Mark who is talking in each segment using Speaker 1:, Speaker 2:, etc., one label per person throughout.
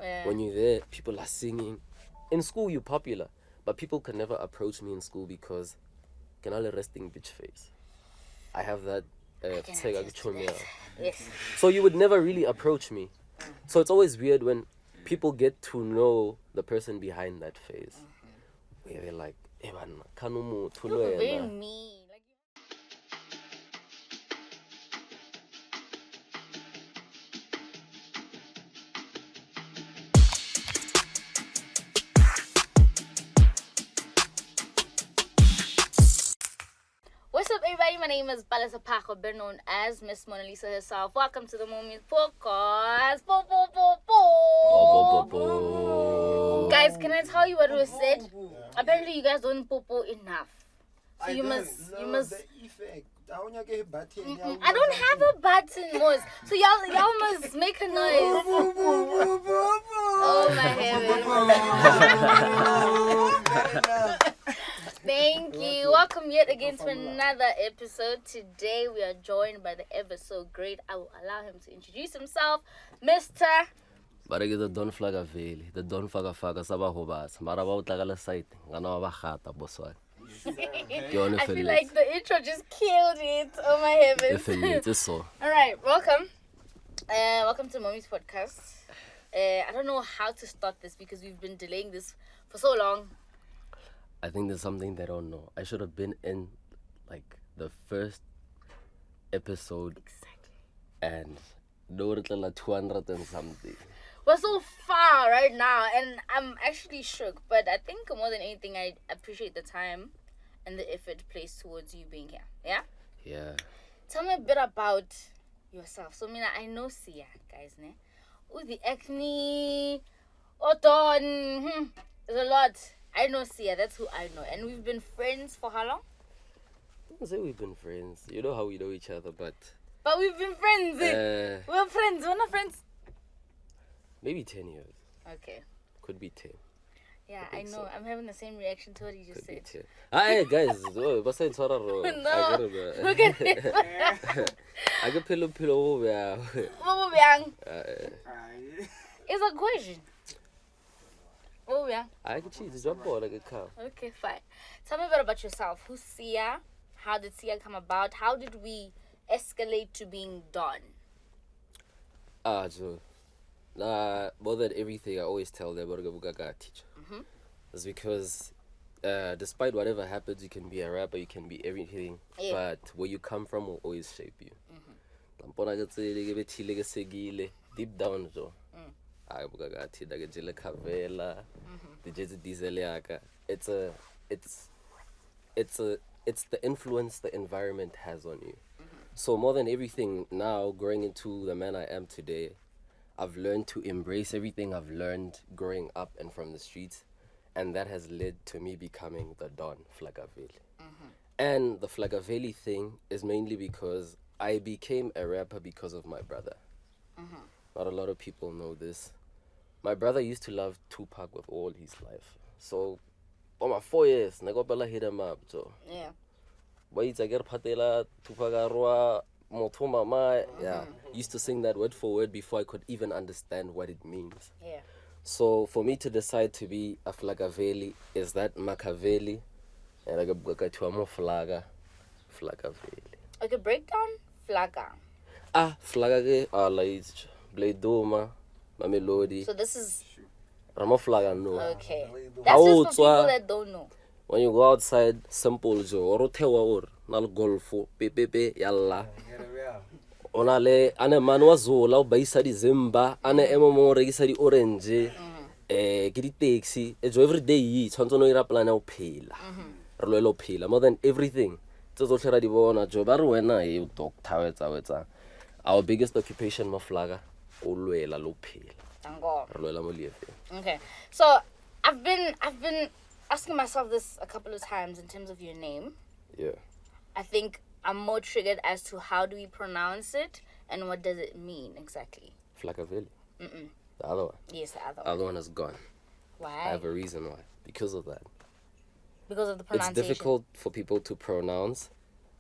Speaker 1: When you're there, people are singing. In school, you're popular, but people can never approach me in school because can I resting bitch face. I have that.
Speaker 2: Yes.
Speaker 1: So you would never really approach me. So it's always weird when people get to know the person behind that face. Where they're like,
Speaker 2: Very mean. What's up, everybody? My name is Balasa Paco, better known as Miss Mona Lisa herself. Welcome to the Mormuse podcast. Guys, can I tell you what was said? Apparently, you guys don't popo enough. So you must.
Speaker 3: The effect.
Speaker 2: I don't have a button, Mose. So y'all must make a noise. Oh my heavens. Thank you. Welcome yet again to another episode. Today we are joined by the ever so great. I will allow him to introduce himself, Mr.
Speaker 1: But I get the Don FLAKAVELI, the Don Fagafaga Sabahobas, Maraba Tagala site, Ganava Hata Boswai.
Speaker 2: I feel like the intro just killed it. Oh my heavens.
Speaker 1: It's so.
Speaker 2: Alright, welcome. Welcome to Mommy's podcast. I don't know how to start this because we've been delaying this for so long.
Speaker 1: I think there's something they don't know. I should have been in like the first episode.
Speaker 2: Exactly.
Speaker 1: And no 200 and something.
Speaker 2: We're so far right now, and I'm actually shook. But I think more than anything, I appreciate the time and the effort placed towards you being here. Yeah?
Speaker 1: Yeah.
Speaker 2: Tell me a bit about yourself. So, I know Sia, guys, ne? With the acne, Oton, there's a lot. I know Sia, that's who I know. And we've been friends for how long?
Speaker 1: I wouldn't say we've been friends. You know how we know each other, but
Speaker 2: we've been friends. We're friends. We're not friends.
Speaker 1: Maybe 10 years.
Speaker 2: Okay.
Speaker 1: Could be 10.
Speaker 2: Yeah, I know. So. I'm having the same reaction to what you just said.
Speaker 1: Hi, guys. What's that?
Speaker 2: No. Look at it.
Speaker 1: I get pillow.
Speaker 2: It's a question. Oh, yeah.
Speaker 1: I can cheat. It's your ball like a cow.
Speaker 2: Okay, fine. Tell me a bit about yourself. Who's Sia? How did Sia come about? How did we escalate to being Don?
Speaker 1: So, more than everything, I always tell them what Mkakati. It's because despite whatever happens, you can be a rapper, you can be everything, but where you come from will always shape you. Deep down, Joe. Mkakati, it's the influence the environment has on you. So more than everything, now growing into the man I am today, I've learned to embrace everything I've learned growing up and from the streets, and that has led to me becoming the Don FLAKAVELI. And the FLAKAVELI thing is mainly because I became a rapper because of my brother. Not a lot of people know this. My brother used to love Tupac with all his life. So, for my 4 years, I got hit him up. So,
Speaker 2: yeah.
Speaker 1: Used to sing that word for word before I could even understand what it means.
Speaker 2: Yeah.
Speaker 1: So for me to decide to be a FLAKAVELI is that Makaveli and I got to a more FLAKAVELI.
Speaker 2: Okay, break down Flaga.
Speaker 1: Flaga like Bladoma, Mamelodi.
Speaker 2: So this is
Speaker 1: Ramo Flaga no.
Speaker 2: Okay. That's just for people that don't know.
Speaker 1: When you go outside, simple jo or tewa or nal golfo pepepe yalla. Onale ane manwa zola ba isa di zimba ane emo re isa di orange ke di taxi e jo every day yi tshwantse no ira plan ya o phela re lo phela more than everything tso tso tlhera di bona jo ba re wena e doctor wetsa our biggest occupation mo Flaga o lwela lo phela re lwela mo liefe.
Speaker 2: Okay, so I've been asking myself this a couple of times in terms of your name.
Speaker 1: Yeah,
Speaker 2: I think I'm more triggered as to how do we pronounce it and what does it mean exactly.
Speaker 1: FLAKAVELI. The other one.
Speaker 2: Yes, the other one.
Speaker 1: The other one is gone.
Speaker 2: Why?
Speaker 1: I have a reason why. Because of that.
Speaker 2: Because of the pronunciation.
Speaker 1: It's difficult for people to pronounce,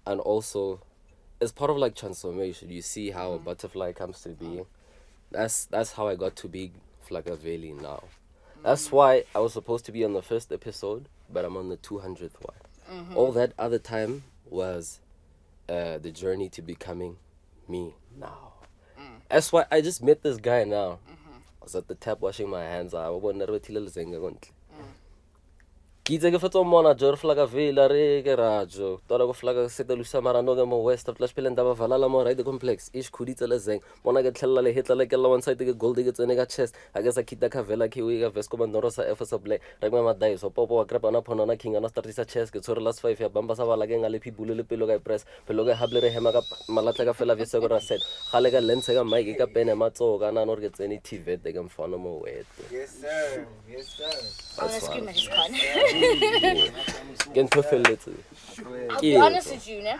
Speaker 1: and also it's part of like transformation. You see how a butterfly comes to being. That's how I got to be FLAKAVELI now. That's why I was supposed to be on the first episode, but I'm on the 200th one. All that other time was the journey to becoming me now. That's why I just met this guy now. I was at the tap washing my hands. I was Kitse ke fetsa mona jor FLAKAVELI re ke rajo tola go flaga seta lusa mara no mo west of lashpelenda ba valala mo right complex ish khuditse le zeng mona ke tlhella le hitla le ke la one side ke gold ke tsene ka chest a ke sa kita kavela ke we ka vest ko bandoro sa FSO black re ma madai so popo wa grab ana phona na king ana startisa chest ke tshore last 5 ya bamba sa bala ke ngale phibule le pelo ka press pelo ke hable re hema ka malatla ka fela vese go ra set gale ka lens ka mic ka pene matso ka na no re ke tsene TV te ke mfano mo wet.
Speaker 2: Yes sir. I'm gonna scream at his con. I'll be honest with you, né?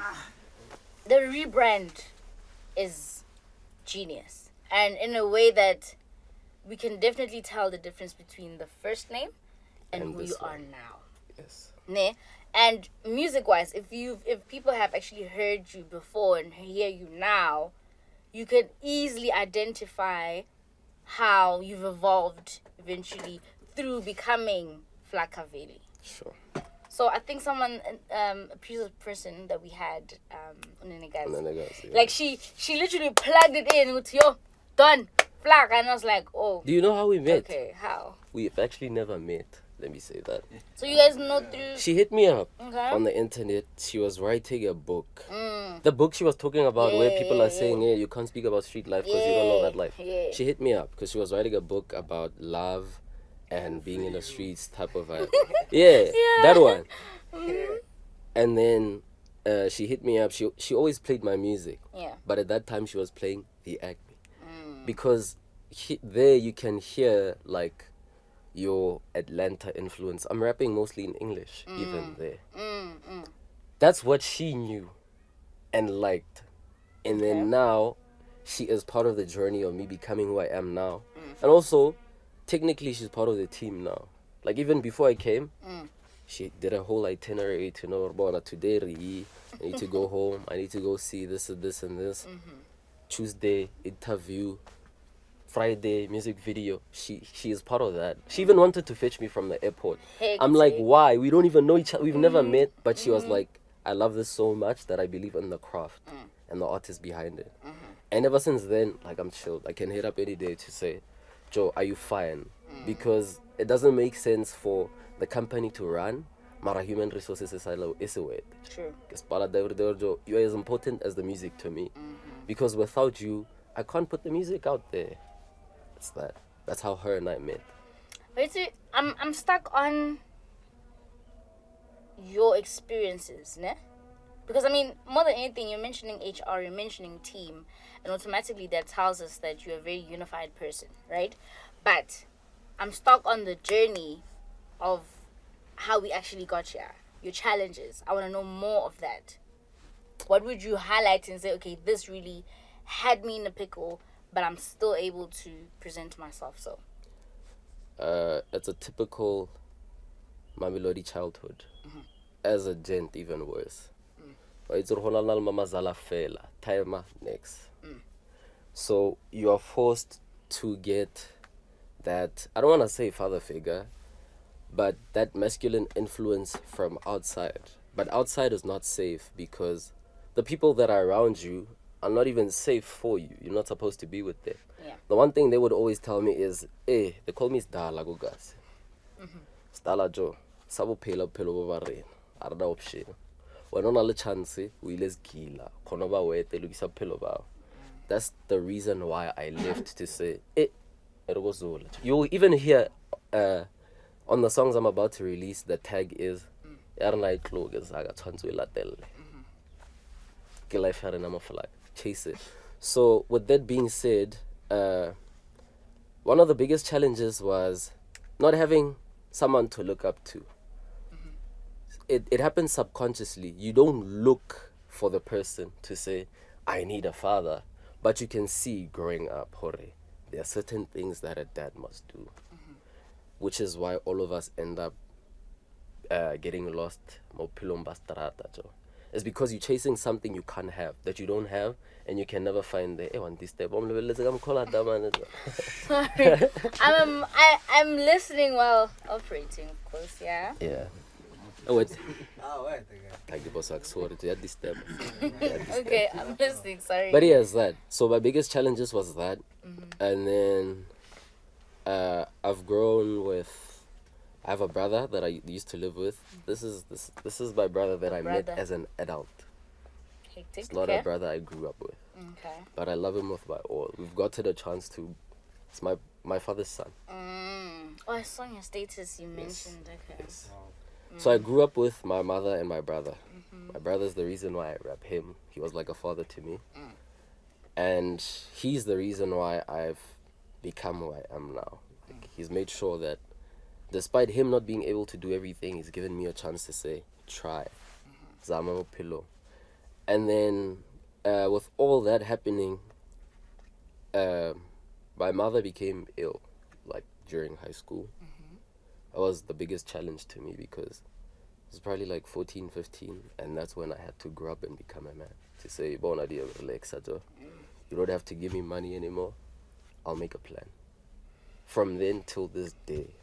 Speaker 2: The rebrand is genius, and in a way that we can definitely tell the difference between the first name and who you are now.
Speaker 1: Yes.
Speaker 2: Né? And music-wise, if people have actually heard you before and hear you now, you can easily identify how you've evolved eventually through becoming FLAKAVELI.
Speaker 1: Sure.
Speaker 2: So I think someone, a previous person that we had,
Speaker 1: Yeah.
Speaker 2: like she literally plugged it in with yo, done, Flak, and I was like, oh.
Speaker 1: Do you know how we met?
Speaker 2: Okay, how?
Speaker 1: We've actually never met. Let me say that.
Speaker 2: So you guys know through.
Speaker 1: She hit me up
Speaker 2: Okay.
Speaker 1: on the internet. She was writing a book. The book she was talking about where people are saying, hey, you can't speak about street life because you don't know that life.
Speaker 2: Yeah.
Speaker 1: She hit me up because she was writing a book about love and being in the streets type of vibe. Yeah, that one. And then she hit me up. She always played my music.
Speaker 2: Yeah.
Speaker 1: But at that time she was playing the Acme. Because there you can hear like your Atlanta influence. I'm rapping mostly in English, even there. That's what she knew and liked. And then now, she is part of the journey of me becoming who I am now. And also, technically, she's part of the team now. Like, even before I came, she did a whole itinerary to know, today, I need to go home. I need to go see this and this and this. Tuesday, interview. Friday, music video. She is part of that. She even wanted to fetch me from the airport. I'm like, why? We don't even know each other. We've never met. But she was like, I love this so much that I believe in the craft and the artist behind it. And ever since then, like, I'm chilled. I can hit up any day to say, Joe, are you fine? Because it doesn't make sense for the company to run. Mara human resources is a way.
Speaker 2: True.
Speaker 1: Because you are as important as the music to me. Because without you, I can't put the music out there. It's that. That's how her and I met.
Speaker 2: Wait, see, I'm stuck on your experiences, ne? Because I mean, more than anything, you're mentioning HR, you're mentioning team, and automatically that tells us that you're a very unified person, right? But I'm stuck on the journey of how we actually got here, your challenges. I want to know more of that. What would you highlight and say, okay, this really had me in a pickle, but I'm still able to present myself so?
Speaker 1: It's a typical Mamelodi childhood. As a gent, even worse. It's timer next. So you are forced to get that, I don't want to say father figure, but that masculine influence from outside. But outside is not safe because the people that are around you are not even safe for you. You're not supposed to be with them.
Speaker 2: Yeah.
Speaker 1: The one thing they would always tell me is, hey, they call me Stala Gugas. Stala Joe. Sabo pelo ba rena. Arda option. When on a chance, we let's gila. Konoba wete lugisa pelo ba. That's the reason why I left to say, it was all. You even hear on the songs I'm about to release, the tag is Yarnai Klogas Aga Tanzuilatel. Chase it. So with that being said, one of the biggest challenges was not having someone to look up to. It happens subconsciously. You don't look for the person to say, I need a father. But you can see growing up, there are certain things that a dad must do. Which is why all of us end up getting lost. is because you're chasing something you can't have, that you don't have, and you can never find the step.
Speaker 2: Sorry. I'm listening while operating, of course, yeah.
Speaker 1: Yeah. Oh, wait. Like the boss sorry to this step.
Speaker 2: Okay, I'm listening, sorry.
Speaker 1: But yes, that. So my biggest challenges was that. And then I've grown with, I have a brother that I used to live with. This is my brother that I met as an adult.
Speaker 2: Hectic,
Speaker 1: It's not a brother I grew up with.
Speaker 2: Okay.
Speaker 1: But I love him with my all. We've gotten a chance to, it's my father's son.
Speaker 2: Oh, I saw your status you mentioned. Okay.
Speaker 1: Yes. So I grew up with my mother and my brother. My brother's the reason why I rap him. He was like a father to me. And he's the reason why I've become who I am now. Like, he's made sure that despite him not being able to do everything, he's given me a chance to say, try. Zama pillow. And then with all that happening, my mother became ill, like during high school. That was the biggest challenge to me because it was probably like 14, 15, and that's when I had to grow up and become a man. To say, bon idea, you don't have to give me money anymore. I'll make a plan. From then till this day,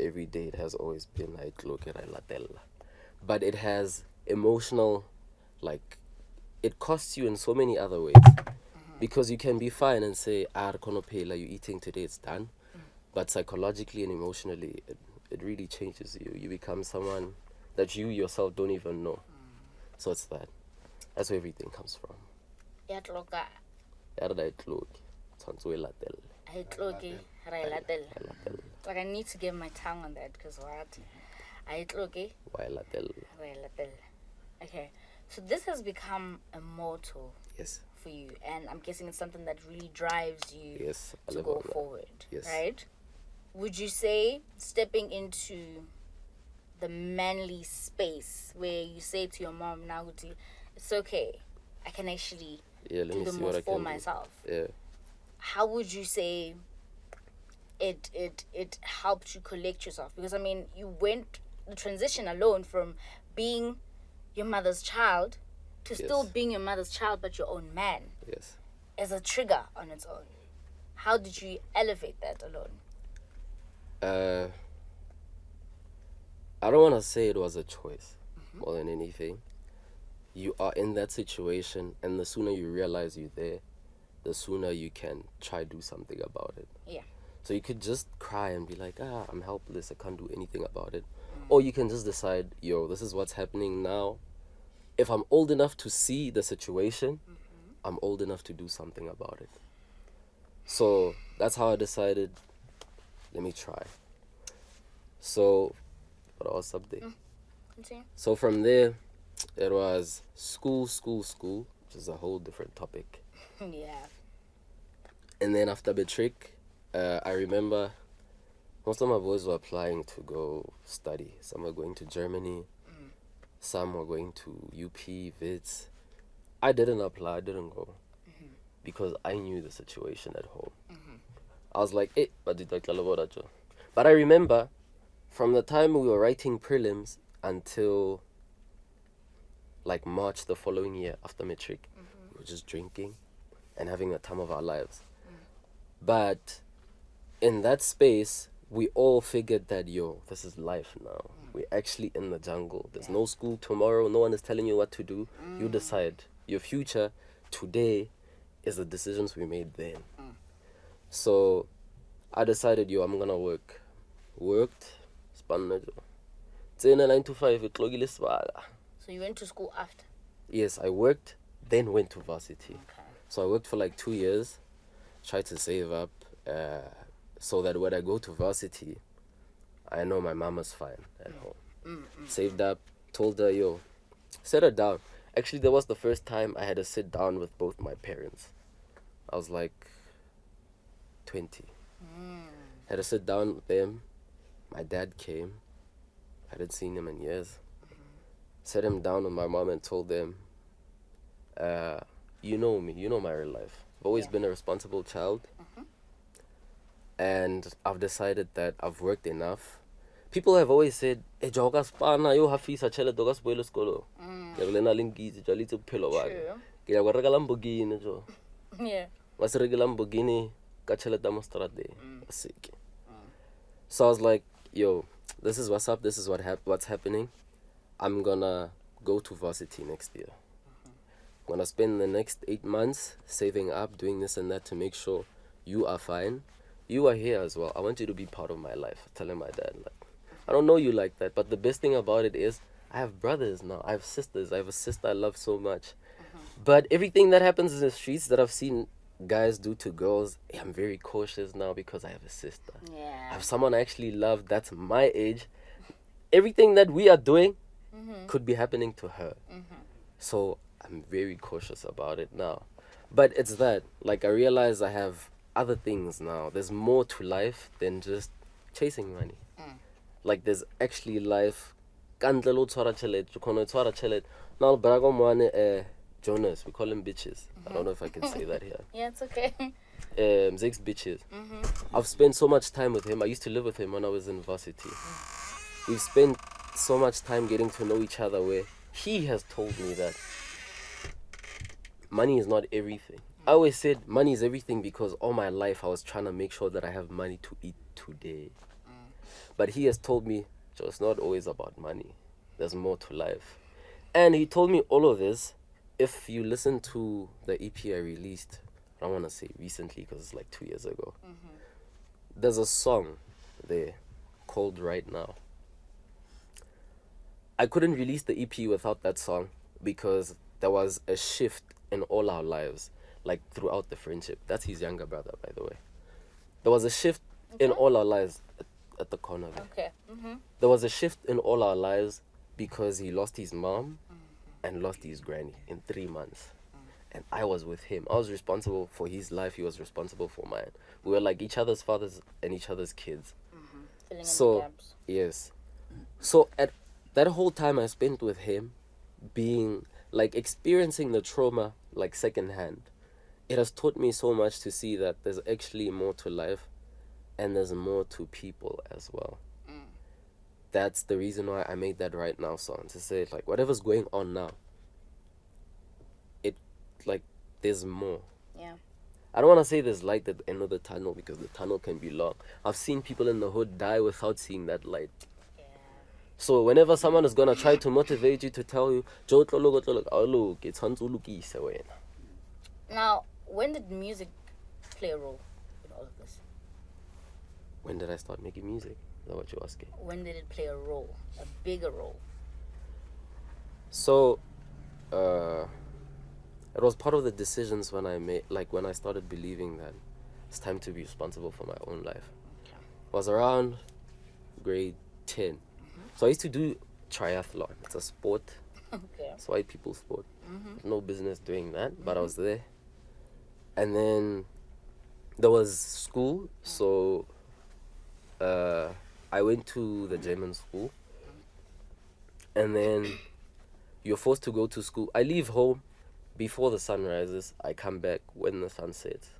Speaker 1: every day it has always been like look at Latella. But it has emotional, like, it costs you in so many other ways. Because you can be fine and say, you're eating today, it's done. But psychologically and emotionally, it really changes you. You become someone that you yourself don't even know. So it's that. That's where everything comes from.
Speaker 2: Like, I need to get my tongue on that because what? Okay. So this has become a motto for you, and I'm guessing it's something that really drives you to go forward, right? Would you say stepping into the manly space where you say to your mom, now it's okay, I can actually do the most for myself?
Speaker 1: Yeah.
Speaker 2: How would you say it helped you collect yourself? Because I mean, you went the transition alone from being your mother's child to still being your mother's child but your own man.
Speaker 1: Yes.
Speaker 2: As a trigger on its own. How did you elevate that alone?
Speaker 1: I don't want to say it was a choice more than anything. You are in that situation, and the sooner you realize you're there, the sooner you can try do something about it.
Speaker 2: Yeah.
Speaker 1: So you could just cry and be like, I'm helpless, I can't do anything about it. Or you can just decide, this is what's happening now. If I'm old enough to see the situation, I'm old enough to do something about it. So that's how I decided, let me try. So, what was something?
Speaker 2: Continue.
Speaker 1: So from there, it was school, which is a whole different topic.
Speaker 2: Yeah.
Speaker 1: And then after Matric, I remember most of my boys were applying to go study. Some were going to Germany. Some were going to UP, Wits. I didn't apply, I didn't go. Because I knew the situation at home. I was like, but I remember from the time we were writing prelims until like March the following year after Matric, we were just drinking and having the time of our lives. But in that space, we all figured that, this is life now. We're actually in the jungle. There's no school tomorrow. No one is telling you what to do. You decide. Your future today is the decisions we made then. So I decided, I'm going to work. Worked. It's in a 9 to 5.
Speaker 2: So you went to school after?
Speaker 1: Yes, I worked, then went to varsity.
Speaker 2: Okay.
Speaker 1: So I worked for like 2 years. Tried to save up so that when I go to varsity, I know my mama's fine at home. Saved up, told her, sit her down. Actually, that was the first time I had to sit down with both my parents. I was like 20. Had to sit down with them. My dad came. I hadn't seen him in years. Sat him down with my mom and told them, you know me, you know my real life. I've always been a responsible child. And I've decided that I've worked enough. People have always said, ke le na le nkitse jwa le tse bophelo ba ka
Speaker 2: True.
Speaker 1: ke ya go reka Lamborghini jo
Speaker 2: Yeah.
Speaker 1: wa se reke Lamborghini ka tšhelete mo strateng seke. So I was like, yo, this is what's up, this is what's happening. I'm gonna go to varsity next year. I'm gonna spend the next 8 months saving up, doing this and that to make sure you are fine. You are here as well. I want you to be part of my life. Telling my dad, like, I don't know you like that, but the best thing about it is I have brothers now. I have sisters. I have a sister I love so much. But everything that happens in the streets that I've seen guys do to girls, I'm very cautious now because I have a sister. I
Speaker 2: Yeah.
Speaker 1: have someone I actually love that's my age. Everything that we are doing could be happening to her. So I'm very cautious about it now. But it's that, like, I realize I have other things now. There's more to life than just chasing money. Like, there's actually life. Kantle lo tshwara tjhelete, o kgona ho tshwara tjhelete. Now, brago moane, Jonas, we call him bitches. I don't know if I can say that here.
Speaker 2: Yeah, it's okay.
Speaker 1: Six bitches. I've spent so much time with him. I used to live with him when I was in varsity. We've spent so much time getting to know each other where he has told me that money is not everything. I always said money is everything because all my life I was trying to make sure that I have money to eat today. But he has told me, Joe, it's not always about money. There's more to life. And he told me all of this. If you listen to the EP I released, I don't want to say recently because it's like 2 years ago. There's a song there called Right Now. I couldn't release the EP without that song because there was a shift in all our lives, like throughout the friendship. That's his younger brother, by the way. There was a shift in all our lives at the corner there.
Speaker 2: Okay.
Speaker 1: There was a shift in all our lives because he lost his mom and lost his granny in 3 months. And I was with him. I was responsible for his life. He was responsible for mine. We were like each other's fathers and each other's kids.
Speaker 2: Filling in the
Speaker 1: So,
Speaker 2: gaps.
Speaker 1: yes. So at that whole time I spent with him, being like experiencing the trauma like secondhand, it has taught me so much to see that there's actually more to life and there's more to people as well. That's the reason why I made that Right Now song, to say like whatever's going on now, it like there's more.
Speaker 2: Yeah.
Speaker 1: I don't want to say there's light at the end of the tunnel because the tunnel can be long. I've seen people in the hood die without seeing that light.
Speaker 2: Yeah.
Speaker 1: So whenever someone is gonna try to motivate you to tell you, "Jo, tlo look, awuluki, tshwantse o lokise wena."
Speaker 2: Now, when did music play a role in all of this?
Speaker 1: When did I start making music? Is that what you're asking?
Speaker 2: When did it play a role, a bigger role?
Speaker 1: So, it was part of the decisions when I made, like when I started believing that it's time to be responsible for my own life.
Speaker 2: Okay.
Speaker 1: It was around grade 10. So I used to do triathlon. It's a sport.
Speaker 2: Okay.
Speaker 1: It's white people's sport. No business doing that, but I was there. And then there was school, so I went to the German school. And then you're forced to go to school. I leave home before the sun rises. I come back when the sun sets.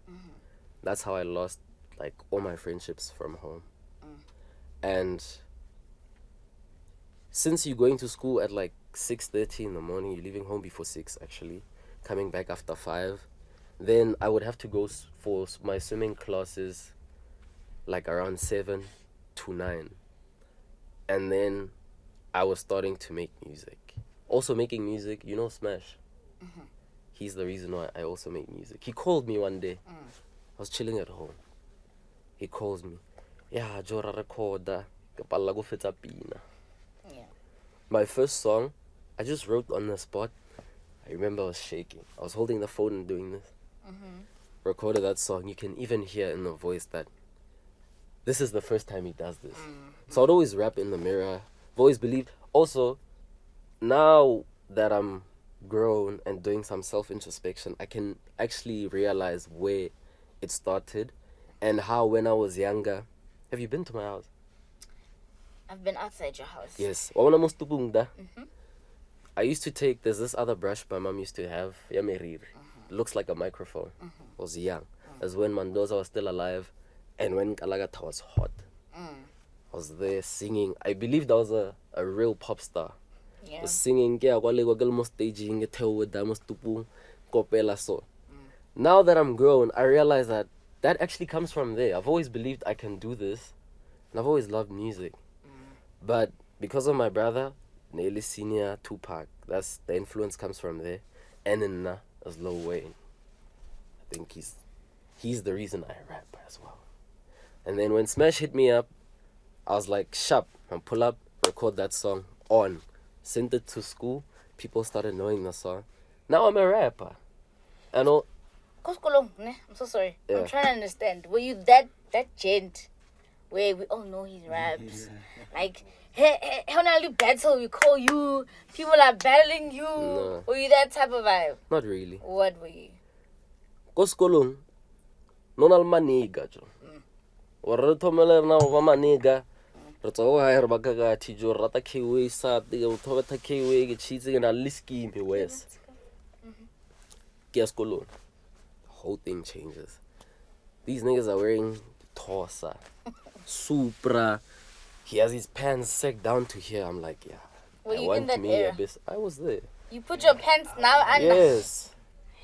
Speaker 1: That's how I lost like all my friendships from home. And since you're going to school at like 6:30 in the morning, you're leaving home before 6 actually, coming back after 5, then I would have to go for my swimming classes like around 7 to 9. And then I was starting to make music. Also making music, you know Smash? He's the reason why I also make music. He called me one day. I was chilling at home. He calls me. Yeah, Jora recorda.
Speaker 2: Yeah.
Speaker 1: My first song, I just wrote on the spot. I remember I was shaking. I was holding the phone and doing this. Recorded that song. You can even hear in the voice that this is the first time he does this. So I'd always rap in the mirror. I've always believed. Also, now that I'm grown and doing some self-introspection, I can actually realize where it started and how when I was younger. Have you been to my house?
Speaker 2: I've been outside your house.
Speaker 1: Yes. I used to take, there's this other brush my mom used to have. It looks like a microphone. I was young. That's when Mandoza was still alive and when Kalagata was hot. I was there singing. I believed I was a real pop star.
Speaker 2: Yeah.
Speaker 1: Singing, ke almost staging, tupu, kopela so. Now that I'm grown, I realize that actually comes from there. I've always believed I can do this, and I've always loved music. But because of my brother, Nelly Senior, Tupac, the influence comes from there. And in as Lil Wayne. I think he's the reason I rap as well. And then when Smash hit me up, I was like, sharp, and pull up, record that song on. Sent it to school. People started knowing the song. Now I'm a rapper. I know.
Speaker 2: I'm so sorry.
Speaker 1: Yeah.
Speaker 2: I'm trying to understand. Were you that gent where we all know his raps? Like, hey, how now you battle, we call you, people are battling you.
Speaker 1: No.
Speaker 2: Were you that type of vibe?
Speaker 1: Not really.
Speaker 2: What were you?
Speaker 1: Koskolong. Nonal maniga jo. Warre thomela na ba maniga. Re tso ha re bakagati jo rata kiwi sa te go thobeta kiwi ke chitse na liski me west. Ke skolong. Whole thing changes. These niggas are wearing Tosa, Supra. He has his pants sagged down to here. I'm like, yeah.
Speaker 2: Were you in that era?
Speaker 1: I was there.
Speaker 2: You put your pants now under.
Speaker 1: Yes.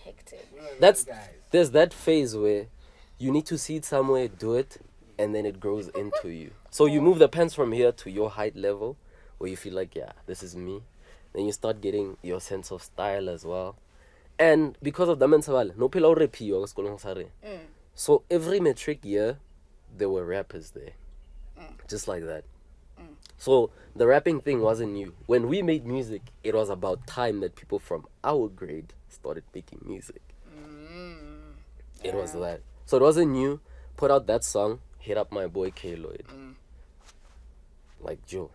Speaker 2: Hectic.
Speaker 1: There's that phase where you need to see it somewhere, do it, and then it grows into you. So you move the pants from here to your height level, where you feel like, yeah, this is me. Then you start getting your sense of style as well. And because of the mental, no pila so every metric year, there were rappers there. Just like that. So the rapping thing wasn't new. When we made music, it was about time that people from our grade started making music. It was that. So it wasn't new. Put out that song, hit up my boy K Lloyd. Like Joe,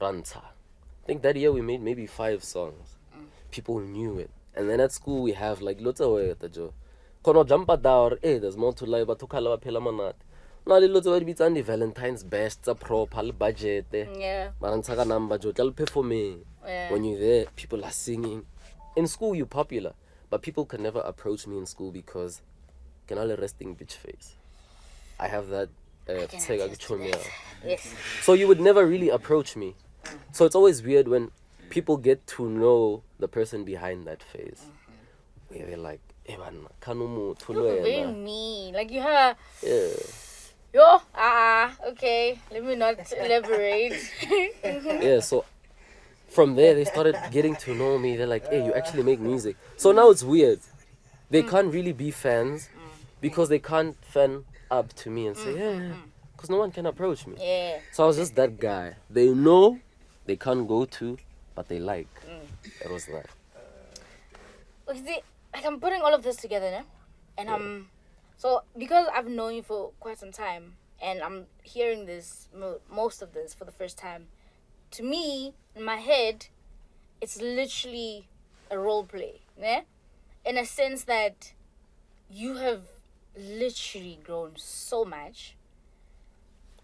Speaker 1: Ranta. I think that year we made maybe 5 songs. People knew it. And then at school we have like lots of way at Joe. Kono jumpa down, there's more to life, but to kala pela manat. No, lots of bits on the Valentine's best, a proper budget.
Speaker 2: Yeah.
Speaker 1: Maransaga number, Joe, tell pay for me. When you're there, people are singing. In school, you're popular, but people can never approach me in school because can all resting bitch face. I have that.
Speaker 2: Yes.
Speaker 1: So you would never really approach me. So it's always weird when people get to know the person behind that face. Where they're like,
Speaker 2: very mean. Like you have.
Speaker 1: Yeah.
Speaker 2: Okay. Let me not elaborate.
Speaker 1: Yeah, so from there they started getting to know me. They're like, hey, you actually make music. So now it's weird. They can't really be fans because they can't fan up to me and say, yeah, because no one can approach me.
Speaker 2: Yeah.
Speaker 1: So I was just that guy. They know they can't go to, but they like. It was that.
Speaker 2: See, like I'm putting all of this together, no? And so because I've known you for quite some time, and I'm hearing this most of this for the first time, to me in my head, it's literally a role play, né? In a sense that you have literally grown so much.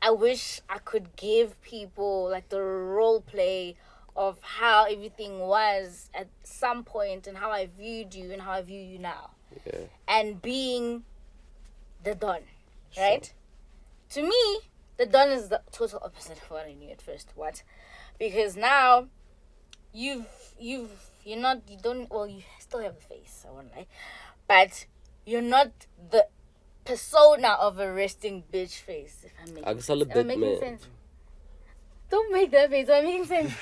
Speaker 2: I wish I could give people like the role play of how everything was at some point and how I viewed you and how I view you now.
Speaker 1: Yeah.
Speaker 2: And being the Don, right? To me, the Don is the total opposite of what I knew at first. What? Because now you still have a face, I won't lie. But you're not the persona of a resting bitch face, if I'm making sense. Don't make that face, I'm making sense.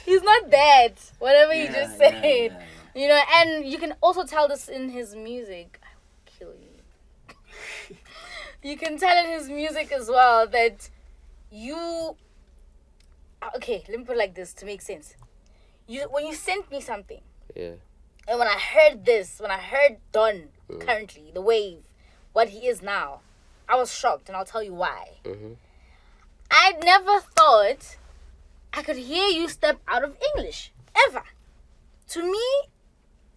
Speaker 2: He's not that. Whatever you just said. Nah. You know, and you can also tell this in his music. I will kill you. You can tell in his music as well that you... Okay, let me put it like this to make sense. When you sent me something, and when I heard Don currently, the wave, what he is now, I was shocked, and I'll tell you why. I never thought I could hear you step out of English, ever. To me,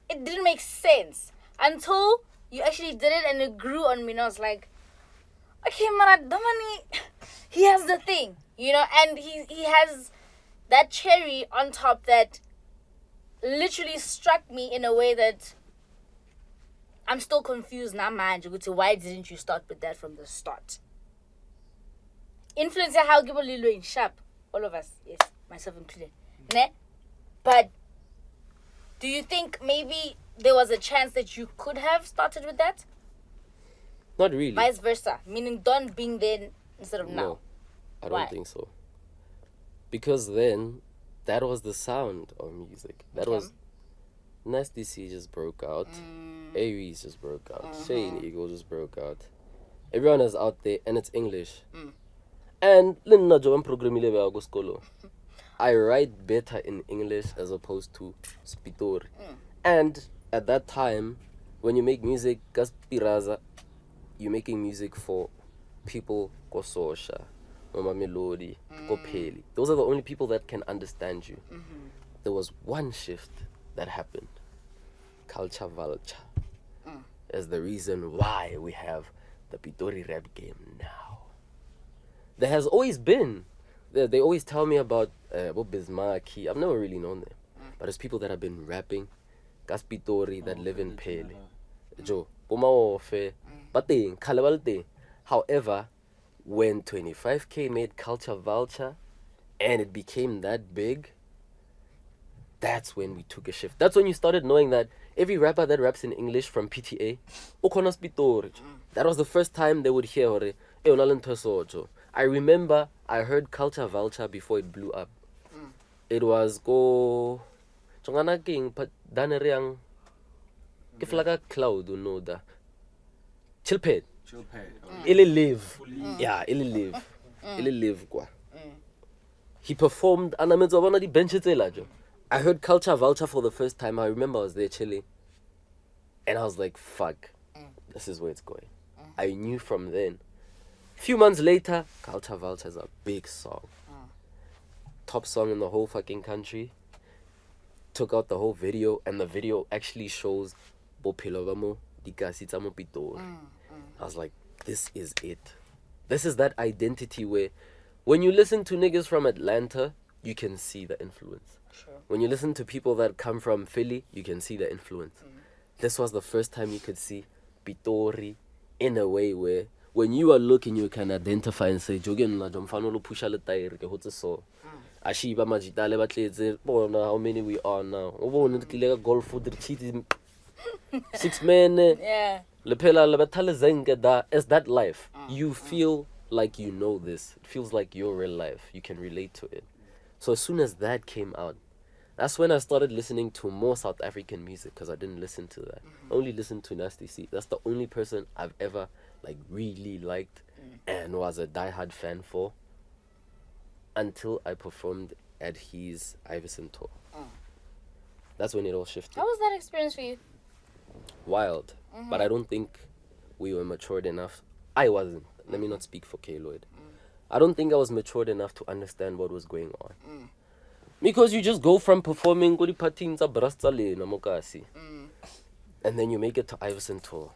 Speaker 2: it didn't make sense until you actually did it and it grew on me, and I was like, okay, Maradamani, he has the thing, you know, and he has that cherry on top that literally struck me in a way that I'm still confused now, man. Why didn't you start with that from the start? Influence how people in sharp, all of us, yes, myself included. Ne? But do you think maybe there was a chance that you could have started with that?
Speaker 1: Not really.
Speaker 2: Vice versa, meaning Don being there instead of now.
Speaker 1: No, I don't
Speaker 2: Why?
Speaker 1: think so. Because then, that was the sound of music. That was Nasty C just broke out. Aries just broke out. Shane Eagle just broke out. Everyone is out there, and it's English. And I write better in English as opposed to Spitori. And at that time, when you make music, Gaspiraza, you're making music for people Kososha, Mamelodi, Kopeli. Those are the only people that can understand you. There was one shift that happened. Culture vulture is the reason why we have the Pitori rap game now. There has always been. They always tell me about Bismarcky. I've never really known them. But there's people that have been rapping. Gaspitori that live in Pele. Joe, Bomaofe, Bating, Kalabalte. However, when 25K made Culture Vulture and it became that big, that's when we took a shift. That's when you started knowing that every rapper that raps in English from PTA, Okonas Pitori. That was the first time they would hear I remember I heard Culture Vulture before it blew up. It was go Chongana King but Daneriang Kiflaga Cloud no da Chilped. Ili live. Yeah, ili live. Ili live kwa. He performed and the benches. I heard Culture Vulture for the first time. I remember I was there chilling. And I was like, fuck. This is where it's going. I knew from then. Few months later, Culture Vulture is a big song. Top song in the whole fucking country. Took out the whole video, and the video actually shows Bophelo ba mo dikasi tsa mo Pitori. I was like, this is it. This is that identity where when you listen to niggas from Atlanta, you can see the influence.
Speaker 2: Sure.
Speaker 1: When you listen to people that come from Philly, you can see the influence. This was the first time you could see Pitori in a way where when you are looking, you can identify and say, Jogen la jomfanolo pusha le taere ke hotse so. Ashiba majitale batletse bona how many we are now. Obone tlile ka golf for the cheating 6 men.
Speaker 2: Yeah.
Speaker 1: Lepela le bathale zenke da is that life. You feel like you know this. It feels like your real life. You can relate to it. So as soon as that came out, that's when I started listening to more South African music because I didn't listen to that. I only listened to Nasty C. That's the only person I've ever like really liked and was a diehard fan for until I performed at his Iverson tour. That's when it all shifted.
Speaker 2: How was that experience for you?
Speaker 1: Wild. But I don't think we were matured enough. I wasn't. Let me not speak for K. Lloyd. I don't think I was matured enough to understand what was going on. Because you just go from performing and then you make it to Iverson tour.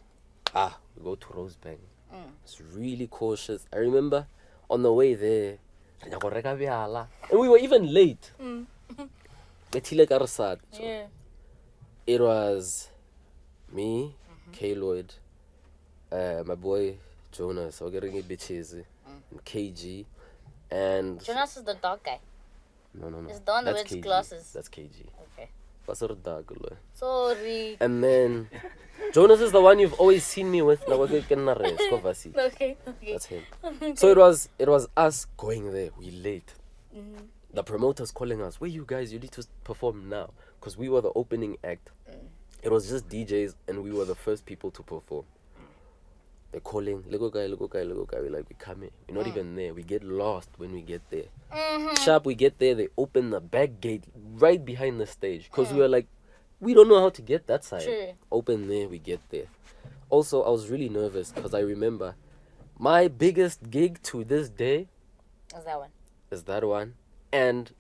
Speaker 1: We go to Rosebank. It's really cautious. I remember on the way there, and we were even late.
Speaker 2: Yeah.
Speaker 1: It was me, K. Lloyd, my boy Jonas, getting bitches, and KG, and
Speaker 2: Jonas is the dog guy.
Speaker 1: no.
Speaker 2: It's the one that
Speaker 1: That's
Speaker 2: wears
Speaker 1: KG.
Speaker 2: glasses.
Speaker 1: That's KG.
Speaker 2: Okay.
Speaker 1: Sorry.
Speaker 2: Sorry.
Speaker 1: And then Jonas is the one you've always seen me with.
Speaker 2: Okay.
Speaker 1: That's him. So it was us going there. We late. The promoters calling us, where you guys? You need to perform now. Because we were the opening act. It was just DJs and we were the first people to perform. They're calling, Lego guy. We're like, we coming. We're not even there. We get lost when we get there. Sharp, we get there. They open the back gate right behind the stage. Because we were like, we don't know how to get that side.
Speaker 2: Sure.
Speaker 1: Open there, we get there. Also, I was really nervous because I remember my biggest gig to this day
Speaker 2: What's that one?
Speaker 1: is that one. And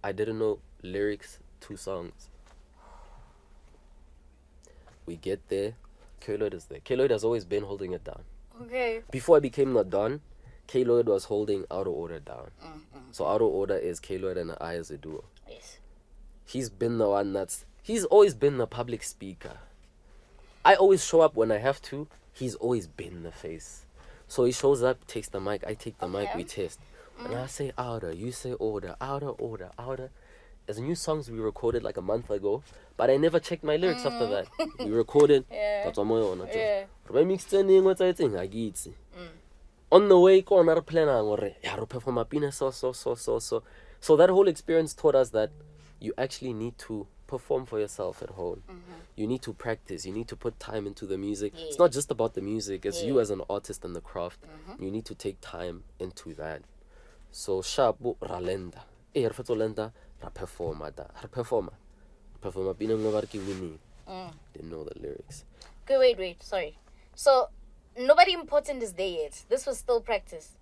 Speaker 1: I didn't know lyrics to songs. We get there. K-Lloyd is there. K-Lloyd has always been holding it down.
Speaker 2: Okay.
Speaker 1: Before I became the Don, K-Lloyd was holding Out of Order down. So Out of Order is K-Lloyd and I as a duo.
Speaker 2: Yes.
Speaker 1: He's been the one he's always been the public speaker. I always show up when I have to. He's always been the face. So he shows up, takes the mic, I take the mic, we test. And I say outer, you say order, outer, order, outer. as new songs we recorded like a month ago, but I never checked my lyrics after that. We recorded.
Speaker 2: Yeah.
Speaker 1: Yeah. On the way, perform a pina so. So that whole experience taught us that you actually need to perform for yourself at home. You need to practice. You need to put time into the music.
Speaker 2: Yeah.
Speaker 1: It's not just about the music. It's
Speaker 2: Yeah.
Speaker 1: you as an artist and the craft. You need to take time into that. So shabu ralenda. Lenda ra performa da. Ra performa. Performa pina ngobarki winning. Didn't know the lyrics.
Speaker 2: Okay, wait. Sorry. So nobody important is there yet. This was still practice.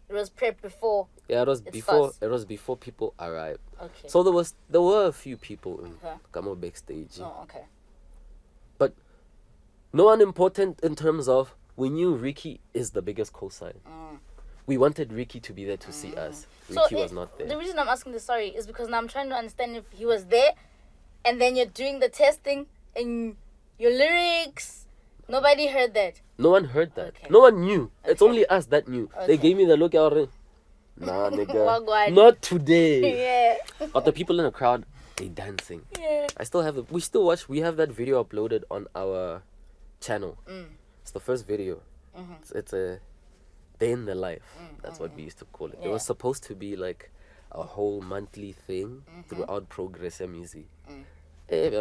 Speaker 2: It was prep before.
Speaker 1: Yeah, it was before. It was before people arrived.
Speaker 2: Okay.
Speaker 1: So there were a few people in Kamo backstage.
Speaker 2: Oh, okay.
Speaker 1: But no one important in terms of we knew Ricky is the biggest cosign. We wanted Ricky to be there to see us. Ricky was not there.
Speaker 2: The reason I'm asking this, sorry, is because now I'm trying to understand if he was there, and then you're doing the testing and your lyrics. Nobody heard that.
Speaker 1: No one heard that.
Speaker 2: Okay.
Speaker 1: No one knew. It's
Speaker 2: Okay.
Speaker 1: only us that knew.
Speaker 2: Okay.
Speaker 1: They gave me the look out. Nah, nigga.
Speaker 2: Wagwan.
Speaker 1: Not today.
Speaker 2: Yeah.
Speaker 1: But the people in the crowd, they dancing.
Speaker 2: Yeah.
Speaker 1: I still have it. We still watch. We have that video uploaded on our channel. It's the first video. It's a day in the life. That's what we used to call it. It
Speaker 2: Yeah.
Speaker 1: was supposed to be like a whole monthly thing throughout Progress Music. There's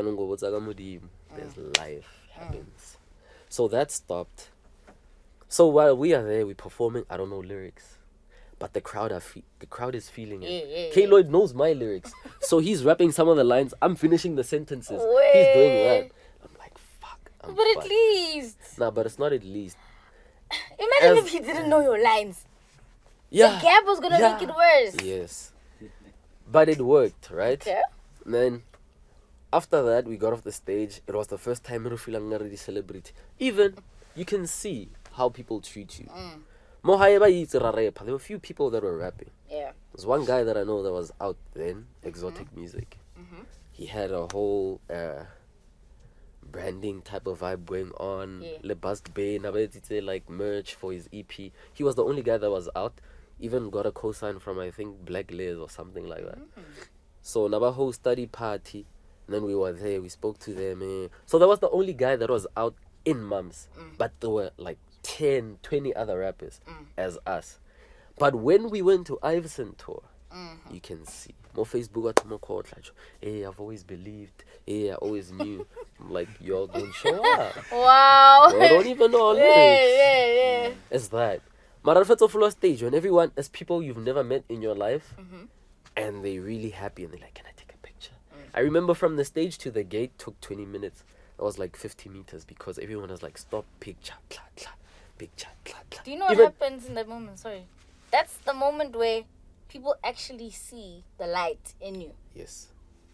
Speaker 1: life happens. So that stopped. So while we are there, we're performing. I don't know lyrics, but the crowd is feeling it.
Speaker 2: Yeah.
Speaker 1: K Lloyd knows my lyrics, so he's rapping some of the lines. I'm finishing the sentences. He's doing that. I'm like, fuck.
Speaker 2: But at least.
Speaker 1: Nah, but it's not at least.
Speaker 2: Imagine if he didn't know your lines.
Speaker 1: Yeah.
Speaker 2: The gap was gonna make it worse.
Speaker 1: Yes. But it worked, right?
Speaker 2: Okay.
Speaker 1: And then after that, we got off the stage. It was the first time we feel already celebrity. Even you can see how people treat you. There were a few people that were rapping.
Speaker 2: Yeah.
Speaker 1: There's one guy that I know that was out then, Exotic Music. He had a whole branding type of vibe going on.
Speaker 2: Yeah.
Speaker 1: Le Basque Bay, like merch for his EP. He was the only guy that was out. Even got a cosign from I think Black Layers or something like that. So Navajo study party. And then we were there, we spoke to them. So that was the only guy that was out in Mums. But there were like 10, 20 other rappers as us. But when we went to Iverson tour, you can see. More Facebook at more called like, hey, I've always believed. Hey, I always knew. I'm like, y'all don't show up.
Speaker 2: Wow.
Speaker 1: I don't even know all lyrics.
Speaker 2: Yeah.
Speaker 1: It's that. Marafet's full stage when everyone, as people you've never met in your life, and they're really happy and they're like, can I take a picture? I remember from the stage to the gate took 20 minutes. It was like 50 meters because everyone was like, stop, picture, clap, clap, picture, clap, clap.
Speaker 2: Do you know what happens in that moment? Sorry. That's the moment where people actually see the light in you.
Speaker 1: Yes.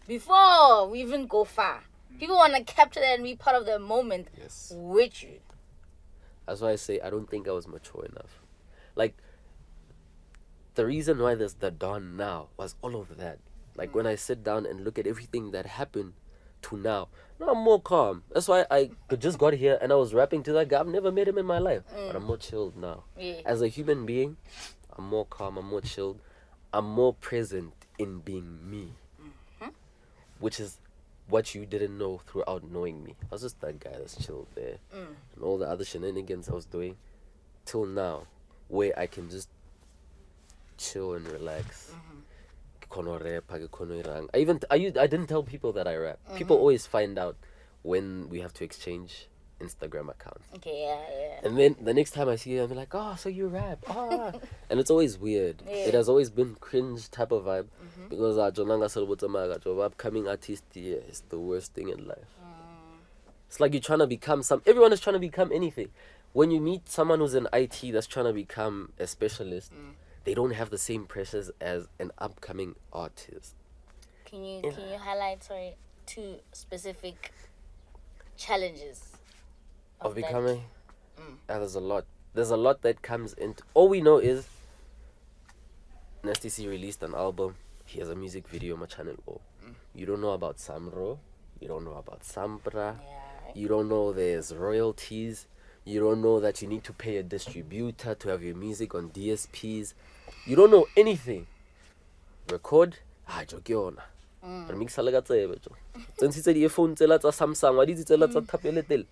Speaker 2: Before we even go far. People want to capture that and be part of the moment with you.
Speaker 1: That's why I say I don't think I was mature enough. Like, the reason why there's the dawn now was all of that. Like, when I sit down and look at everything that happened to now I'm more calm. That's why I just got here and I was rapping to that guy. I've never met him in my life. But I'm more chilled now.
Speaker 2: Yeah.
Speaker 1: As a human being, I'm more calm, I'm more chilled. I'm more present in being me. Which is what you didn't know throughout knowing me. I was just that guy that's chilled there. And all the other shenanigans I was doing till now, where I can just chill and relax. I didn't tell people that I rap. People always find out when we have to exchange Instagram accounts.
Speaker 2: Okay, yeah.
Speaker 1: And then the next time I see you, I'm like, oh, so you rap. Ah. And it's always weird.
Speaker 2: Yeah.
Speaker 1: It has always been cringe type of vibe. Because upcoming artist is the worst thing in life. It's like you're trying to become everyone is trying to become anything. When you meet someone who's in IT that's trying to become a specialist, they don't have the same pressures as an upcoming artist.
Speaker 2: Can you highlight two specific challenges
Speaker 1: of becoming? There's a lot. There's a lot that comes into. All we know is Nasty C released an album. He has a music video on my channel. You don't know about Samro. You don't know about Sampra. You don't know there's royalties. You don't know that you need to pay a distributor to have your music on DSPs. You don't know anything. Record. Jogiona. re mixa le ka tsebe jo tsentshitse di-earphone tsela tsa Samsung wa ditse tsela tsa thapeletele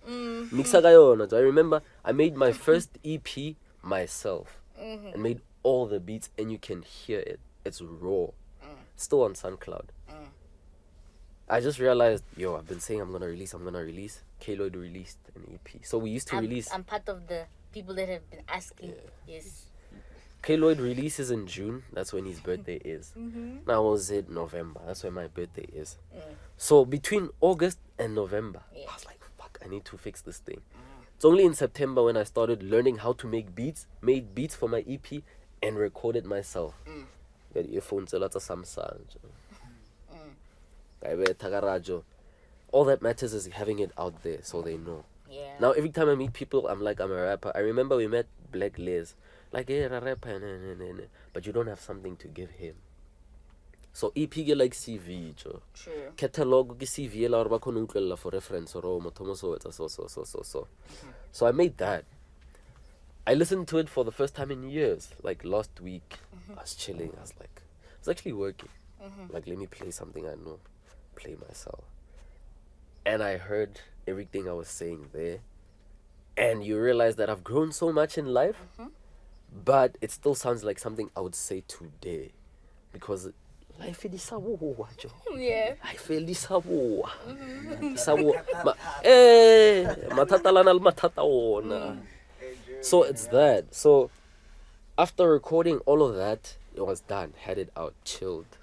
Speaker 1: mixa ka yona jo. I remember I made my first EP myself and made all the beats, and you can hear it. It's raw. Still on SoundCloud. I just realized, I've been saying I'm gonna release. K-Lloyd released an EP. So we used to release.
Speaker 2: I'm part of the people that have been asking. Yes.
Speaker 1: K-Lloyd releases in June. That's when his birthday is. Now was it November? That's when my birthday is. So between August and November, I was like, fuck, I need to fix this thing. It's only in September when I started learning how to make beats, made beats for my EP, and recorded myself. Got earphones, a lot of Samsung. All that matters is having it out there so they know.
Speaker 2: Yeah.
Speaker 1: Now every time I meet people, I'm like, I'm a rapper. I remember we met Black Les. Like, hey, a rapper, but you don't have something to give him. So EP get like CV, jo.
Speaker 2: True.
Speaker 1: Catalog ke CV la re ba khona utlwella for reference or motho mo so etsa so. So I made that. I listened to it for the first time in years. Like last week, I was chilling. I was like, it's actually working. Like, let me play something I know. Play myself. And I heard everything I was saying there. And you realize that I've grown so much in life, but it still sounds like something I would say today. Because life is sawoa, jo.
Speaker 2: Yeah.
Speaker 1: I feel this sawoa. Matata lana le matata ona. So it's that. So after recording all of that, it was done. Had it out, chilled,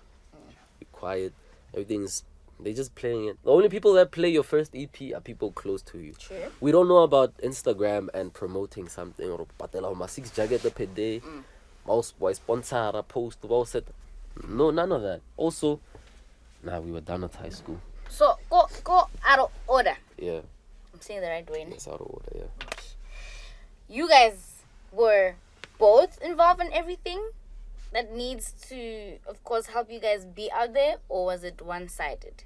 Speaker 1: be quiet. Everything's, they're just playing it. The only people that play your first EP are people close to you.
Speaker 2: True.
Speaker 1: We don't know about Instagram and promoting something or patela ma 6 jacket per day. Mouse boy sponsor a post about set. No, none of that. Also, we were done with high school.
Speaker 2: So go out of order.
Speaker 1: Yeah.
Speaker 2: I'm saying the right way.
Speaker 1: It's out of order, yeah.
Speaker 2: You guys were both involved in everything that needs to, of course, help you guys be out there, or was it one-sided?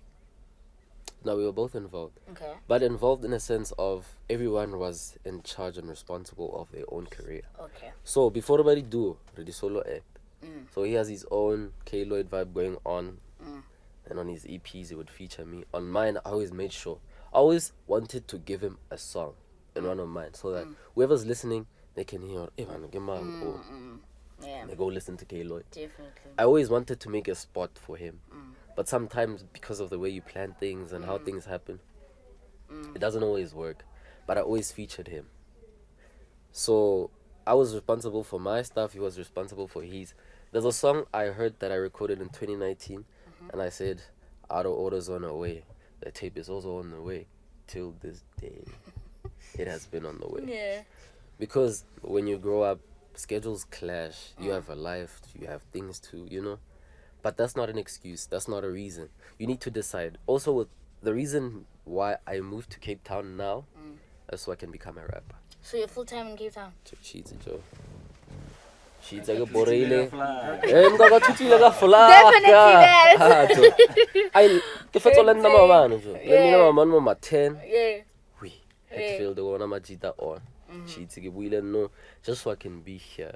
Speaker 1: No, we were both involved.
Speaker 2: Okay.
Speaker 1: But involved in a sense of everyone was in charge and responsible of their own career.
Speaker 2: Okay.
Speaker 1: So before everybody do, the solo act. So he has his own K-Lloyd vibe going on. And on his EPs, he would feature me. On mine, I always made sure. I always wanted to give him a song in one of mine so that whoever's listening, they can hear, hey man, get my
Speaker 2: Yeah.
Speaker 1: they go listen to K-Lloyd.
Speaker 2: Definitely.
Speaker 1: I always wanted to make a spot for him. But sometimes because of the way you plan things and how things happen, it doesn't always work. But I always featured him. So I was responsible for my stuff. He was responsible for his. There's a song I heard that I recorded in 2019. And I said, Out of Order's on the way. The tape is also on the way. Till this day, it has been on the way.
Speaker 2: Yeah.
Speaker 1: Because when you grow up, schedules clash. You have a life. You have things to, But that's not an excuse. That's not a reason. You need to decide. Also, with the reason why I moved to Cape Town now is so I can become a rapper.
Speaker 2: So you're full-time in Cape Town?
Speaker 1: Cheats, Joe. Cheats like a boreile. Definitely
Speaker 2: that.
Speaker 1: I ke fetola nna mabana jo. Le mina mama mo ma 10.
Speaker 2: Yeah.
Speaker 1: We feel the one majita on. Cheats ke buile no just so I can be here.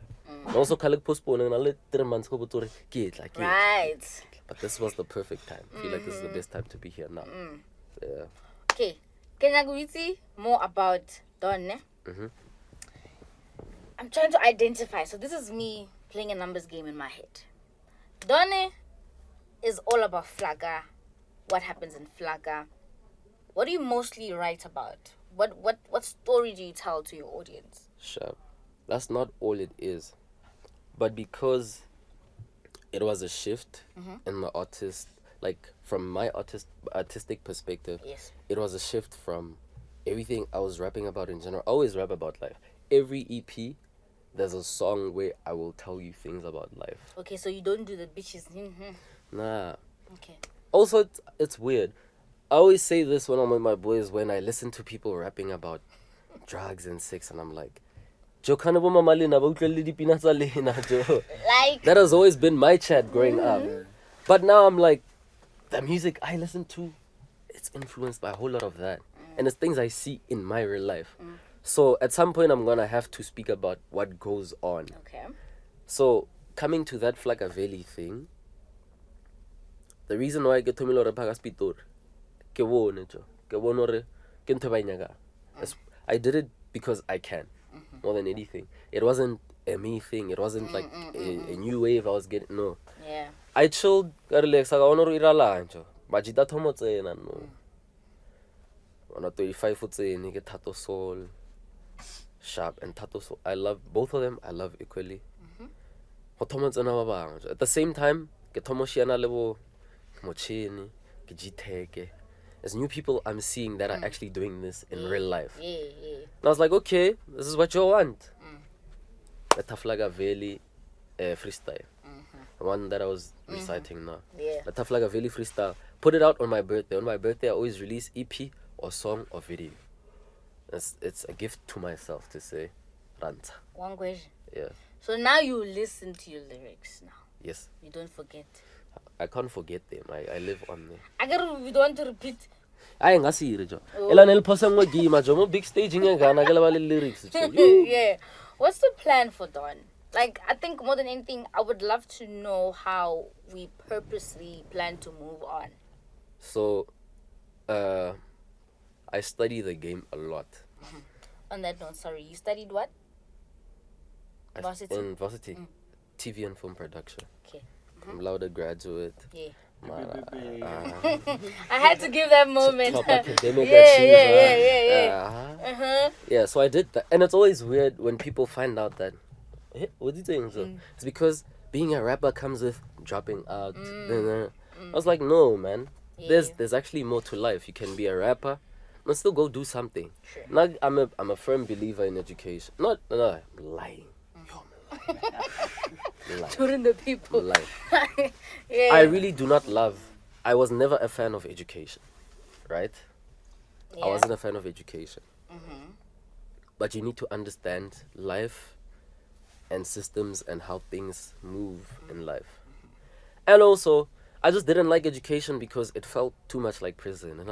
Speaker 1: Also collect postpone na le 3 months go botsore ke etla ke.
Speaker 2: Right.
Speaker 1: But this was the perfect time. I feel like this is the best time to be here now. Yeah.
Speaker 2: Okay. Can I see more about Don? I'm trying to identify. So this is me playing a numbers game in my head. Donne is all about Flaka. What happens in Flaka? What do you mostly write about? What story do you tell to your audience?
Speaker 1: Sure. That's not all it is. But because it was a shift in the artist, like from my artistic perspective,
Speaker 2: Yes.
Speaker 1: it was a shift from everything I was rapping about in general. I always rap about life. Every EP, there's a song where I will tell you things about life.
Speaker 2: Okay, so you don't do the bitches.
Speaker 1: Nah.
Speaker 2: Okay.
Speaker 1: Also, it's weird. I always say this when I'm with my boys, when I listen to people rapping about drugs and sex, and I'm like, Jo kana bo mama lena ba utlwele dipina tsa lena jo.
Speaker 2: Like
Speaker 1: That has always been my chat growing up. But now I'm like, the music I listen to, it's influenced by a whole lot of that. And it's things I see in my real life. So at some point I'm gonna have to speak about what goes on.
Speaker 2: Okay.
Speaker 1: So coming to that FLAKAVELI thing, the reason why ke thomile rap ka Spitori ke bone jo ke bone hore ke ntho ba inyaka. I did it because I can more than anything. It wasn't a me thing. It wasn't like a new wave I was getting. No.
Speaker 2: Yeah.
Speaker 1: I chilled, ka relax, ka ona ro ira lancho. Ba jita thomo tsena no. Ona 25 utseni ke Thato Soul, Sharp and Thato Soul. I love both of them. I love equally. Ho thomo tsena ba bang. At the same time, ke thomo shiana le bo Mochini, ke Jiteke. As new people I'm seeing that are actually doing this in real life.
Speaker 2: Yeah.
Speaker 1: And I was like, okay, this is what you want. The FLAKAVELI freestyle. The one that I was reciting now.
Speaker 2: Yeah.
Speaker 1: The FLAKAVELI freestyle. Put it out on my birthday. On my birthday, I always release EP or song or video. It's a gift to myself to say, Ranta.
Speaker 2: One question.
Speaker 1: Yeah.
Speaker 2: So now you listen to your lyrics now.
Speaker 1: Yes.
Speaker 2: You don't forget.
Speaker 1: I can't forget them. I live on them.
Speaker 2: I gotta, we don't want to repeat.
Speaker 1: I ain't see it, jo. Ela nel posa mo game, jo. Mo big stage inga gana gala wale lyrics, jo.
Speaker 2: Yeah. What's the plan for Don? Like, I think more than anything, I would love to know how we purposely plan to move on.
Speaker 1: So, I study the game a lot.
Speaker 2: On that note, sorry, you studied what? Varsity?
Speaker 1: In varsity, TV and film production.
Speaker 2: Okay.
Speaker 1: I'm louder graduate.
Speaker 2: Yeah.
Speaker 1: I
Speaker 2: I had to give that moment.
Speaker 1: top academic
Speaker 2: Yeah.
Speaker 1: Yeah, so I did that. And it's always weird when people find out that, what are you saying? So it's because being a rapper comes with dropping out. I was like, no, man.
Speaker 2: Yeah.
Speaker 1: There's actually more to life. You can be a rapper, but still go do something.
Speaker 2: Sure.
Speaker 1: Now, I'm a firm believer in education. No, I'm lying.
Speaker 2: Touring the people.
Speaker 1: Lying.
Speaker 2: Yeah.
Speaker 1: I really do not love. I was never a fan of education, right? I wasn't a fan of education. But you need to understand life and systems and how things move in life. And also, I just didn't like education because it felt too much like prison.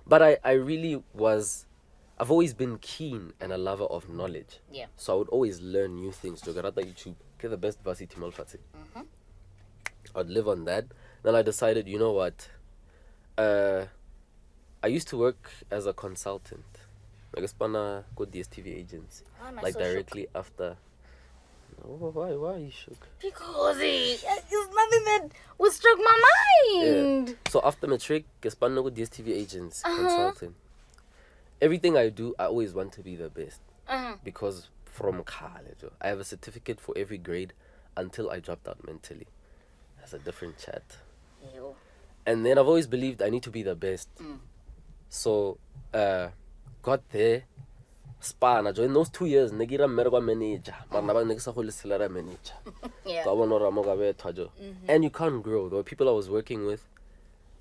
Speaker 1: But I really was. I've always been keen and a lover of knowledge.
Speaker 2: Yeah.
Speaker 1: So I would always learn new things. YouTube, get the best varsity malfati. I'd live on that. Then I decided, you know what? I used to work as a consultant. I guess pana go DSTV agency.
Speaker 2: Why am I
Speaker 1: Like
Speaker 2: so
Speaker 1: directly after. Oh, why are you shook?
Speaker 2: Because it's nothing that would struck my mind.
Speaker 1: Yeah. So after matric, guess pana go DSTV agency consultant. Everything I do, I always want to be the best. Because from college, I have a certificate for every grade until I dropped out mentally. That's a different chat.
Speaker 2: Ew.
Speaker 1: And then I've always believed I need to be the best. So, got there. Span, in those 2 years, negira merwa manager. Manaba negisa holisera manager.
Speaker 2: Yeah.
Speaker 1: And you can't grow. There were people I was working with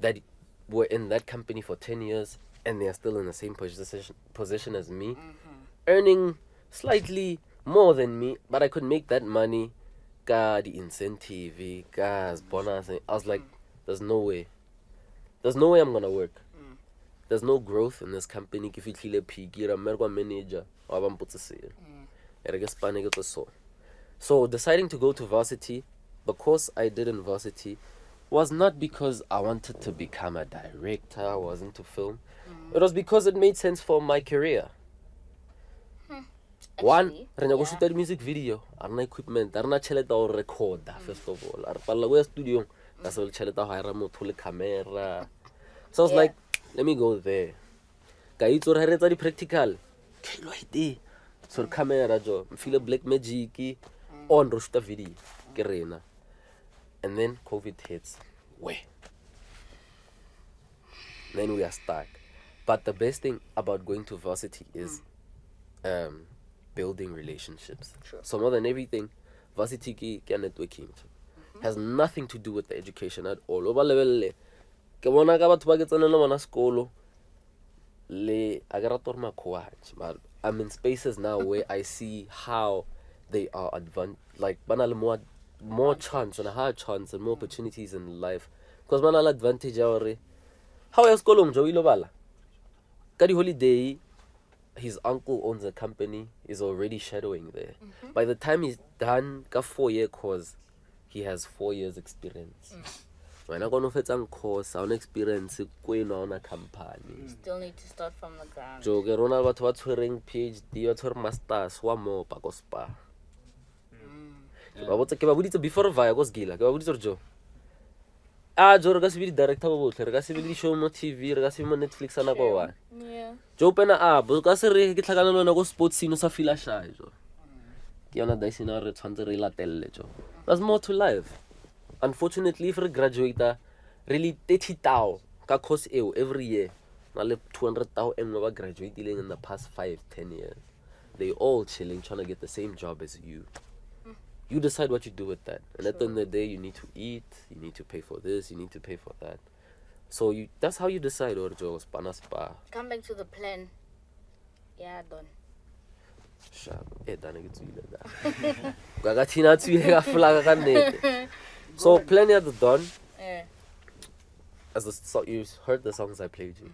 Speaker 1: that were in that company for 10 years. And they are still in the same position as me, earning slightly more than me, but I could make that money. God, the incentive, gas, bonus. I was like, there's no way. There's no way I'm gonna work. There's no growth in this company. If you you're a manager, so deciding to go to varsity, the course I did in varsity was not because I wanted to become a director. I was into film. It was because it made sense for my career. One, I go shoot a music video. I have equipment. I have cheleta or recorder. First of all, I have a studio. That's all cheleta hire mo thule camera. So I was like, let me go there. Guy, it's already practical. So camera jo, feel black magic on shoot a video. Kerena. And then COVID hits. Then we are stuck. But the best thing about going to varsity is building relationships.
Speaker 2: Sure.
Speaker 1: So more than everything, varsity ki networking has nothing to do with the education at all. Oba level le ke bona ka batho ba ke tsena le bona sekolo le a ke rata gore makhoatse, but I'm in spaces now where I see how they are like bana le more chance and a higher chance and more opportunities in life, because bana le advantage ya gore how ya sekolong jo ile bala ka di holiday. His uncle owns a company, is already shadowing there. By the time he's done ka 4-year course, he has 4 years experience. When I go to fetsa course, I experience going on a company.
Speaker 2: Still need to start from the ground.
Speaker 1: Jo ke rona batho ba tshwereng PhD, ba tshwere masters wa mo pa go spa. Ke ba boditse before via go sgila. Ke ba boditse jo. Jo re ka se be director bo botle, re ka se be di show mo TV, re ka se be mo Netflix ana go wa.
Speaker 2: Yeah.
Speaker 1: Jo pena bo ka se re ke tlhakana le lona go sports scene sa feel shy jo. Ke yona da sina re tshwantse re latelle jo. There's more to life. Unfortunately, if we graduate, really 30,000 ka course every year. Na le 200,000 and graduating in the past 5-10 years. They all chilling, trying to get the same job as you. You decide what you do with that. And at the end of the day, you need to eat, you need to pay for this, you need to pay for that. So that's how you decide, Orjo, spa.
Speaker 2: Come back to the plan. Yeah, done.
Speaker 1: So plan at the dawn.
Speaker 2: Yeah.
Speaker 1: As you heard the songs I played you.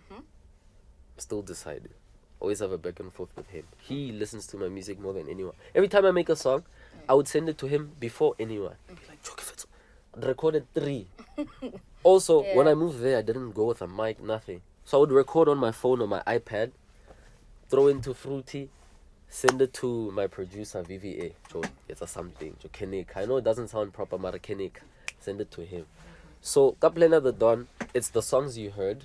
Speaker 1: Still decided. Always have a back and forth with him. He listens to my music more than anyone. Every time I make a song, I would send it to him before anyone. I'd recorded 3. Also, when I moved there, I didn't go with a mic, nothing. So I would record on my phone or my iPad, throw into Fruity, send it to my producer, VVA. It's a something. I know it doesn't sound proper, but send it to him. So, Kaplena the Dawn, it's the songs you heard.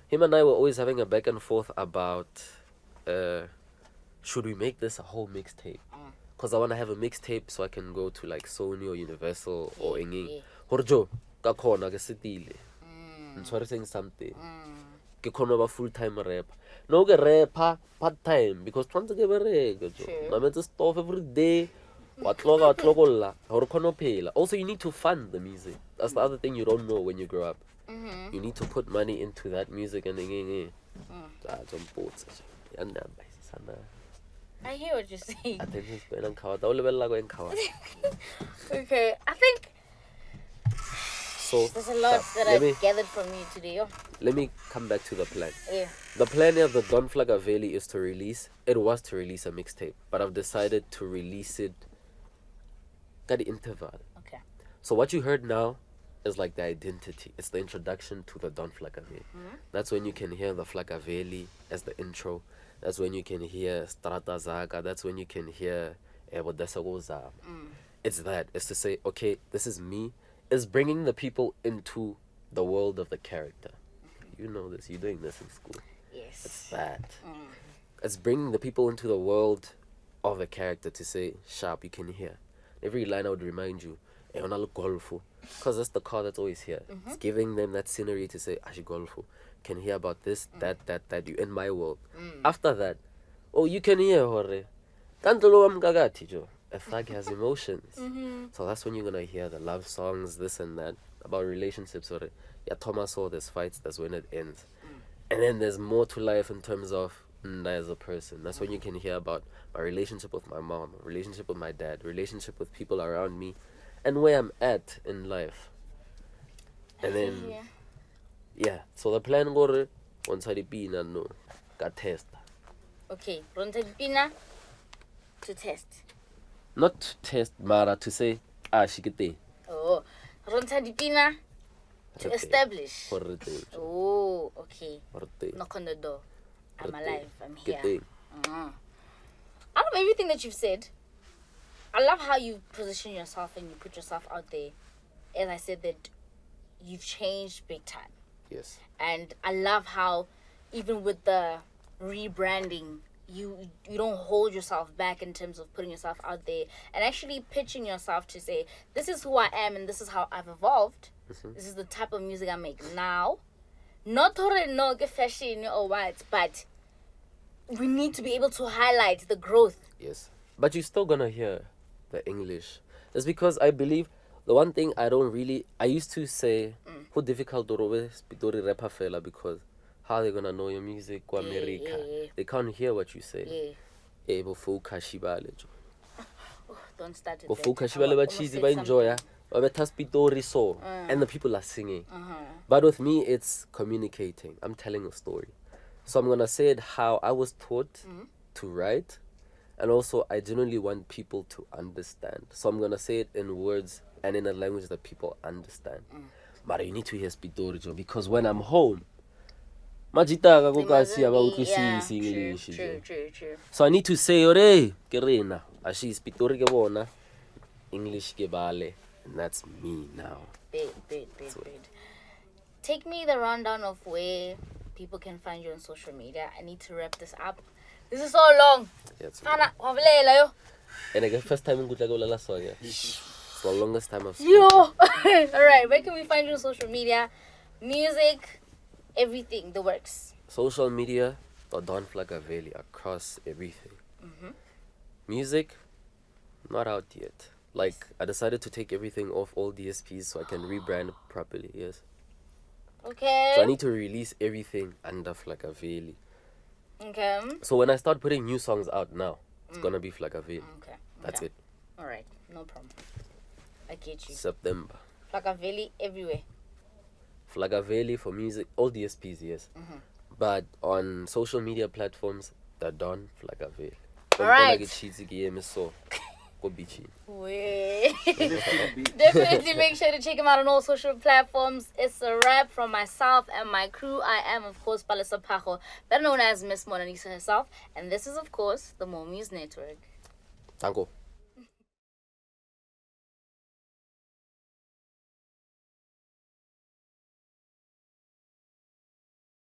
Speaker 1: Him and I were always having a back and forth about should we make this a whole mixtape? Because I want to have a mixtape so I can go to like Sony or Universal or Enging. Horjo, kakona ke setile. Ntshware saying something. Ke khona ba full time rap. No ke rapper part time because tshwantse ke bereke jo. Mametsa stuff every day. Wa tlogolla hore khona phela. Also you need to fund the music. That's the other thing you don't know when you grow up. You need to put money into that music and
Speaker 2: I hear what you're saying.
Speaker 1: Attention span and kawa.
Speaker 2: Okay, I think
Speaker 1: so
Speaker 2: there's a lot that I've gathered from you today.
Speaker 1: Let me come back to the plan.
Speaker 2: Yeah.
Speaker 1: The plan of the Don FLAKAVELI is to release a mixtape, but I've decided to release it at the interval.
Speaker 2: Okay.
Speaker 1: So what you heard now is like the identity. It's the introduction to the Don FLAKAVELI. That's when you can hear the FLAKAVELI as the intro. That's when you can hear Strata Zaga. That's when you can hear Ebodesagoza. It's that. It's to say, okay, this is me. It's bringing the people into the world of the character. You know this. You're doing this in school.
Speaker 2: Yes.
Speaker 1: It's that. It's bringing the people into the world of the character to say, sharp, you can hear. Every line I would remind you, because that's the car that's always here. It's giving them that scenery to say, Ashigolfu. Can hear about this, that, you in my world. After that, you can hear Hore. Kantolo Mkakati jo. A thug has emotions. So that's when you're gonna hear the love songs, this and that, about relationships or Thomas or there's fights, that's when it ends. And then there's more to life in terms of as a person. That's when you can hear about my relationship with my mom, relationship with my dad, relationship with people around me, and where I'm at in life. And then so the plan gore once I pina no ka test.
Speaker 2: Okay, ronta pina to test.
Speaker 1: Not to test, Mara, to say shikete.
Speaker 2: Oh, ronta pina to establish. Oh, okay. Knock on the door. I'm alive. I'm here. Out of everything that you've said, I love how you position yourself and you put yourself out there. As I said, that you've changed big time.
Speaker 1: Yes.
Speaker 2: And I love how even with the rebranding, you don't hold yourself back in terms of putting yourself out there and actually pitching yourself to say, this is who I am and this is how I've evolved. This is the type of music I make now. Not no fashion or what, but we need to be able to highlight the growth.
Speaker 1: Yes. But you're still gonna hear the English. It's because I believe the one thing I used to say, how difficult to Spitori rapper fella because how are they gonna know your music in America? They can't hear what you say.
Speaker 2: Don't start with
Speaker 1: that. And the people are singing. But with me, it's communicating. I'm telling a story. So I'm gonna say it how I was taught to write, And also, I genuinely want people to understand. So I'm going to say it in words and in a language that people understand. But you need to hear Spitori, Joe, because when I'm home, majita ka kasi aba utlwisisi English.
Speaker 2: True.
Speaker 1: So I need to say, ore, ke rena, ashi Spitori ke bona, English ke bale, and that's me now.
Speaker 2: Big. Take me the rundown of where people can find you on social media. I need to wrap this up. This is so long. Fana, wabulela yo.
Speaker 1: And the first time in Gutlago last song, yeah. It's the longest time I've
Speaker 2: Yo. Alright, where can we find you on social media? Music, everything, the works.
Speaker 1: Social media, the Don FLAKAVELI across everything. Music, not out yet. Like, I decided to take everything off all DSPs so I can rebrand properly, yes.
Speaker 2: Okay.
Speaker 1: So I need to release everything under FLAKAVELI.
Speaker 2: Okay.
Speaker 1: So when I start putting new songs out now, it's gonna be FLAKAVELI.
Speaker 2: Okay.
Speaker 1: That's it.
Speaker 2: Alright, no problem. I get you.
Speaker 1: September.
Speaker 2: FLAKAVELI everywhere.
Speaker 1: FLAKAVELI for music, all DSPs, yes. But on social media platforms, the Don FLAKAVELI.
Speaker 2: Alright. Definitely make sure to check him out on all social platforms. It's a wrap from myself and my crew. I am, of course, Palisa Pajo, better known as Miss Mona Lisa herself. And this is, of course, the Mormuse Network.
Speaker 1: Tango.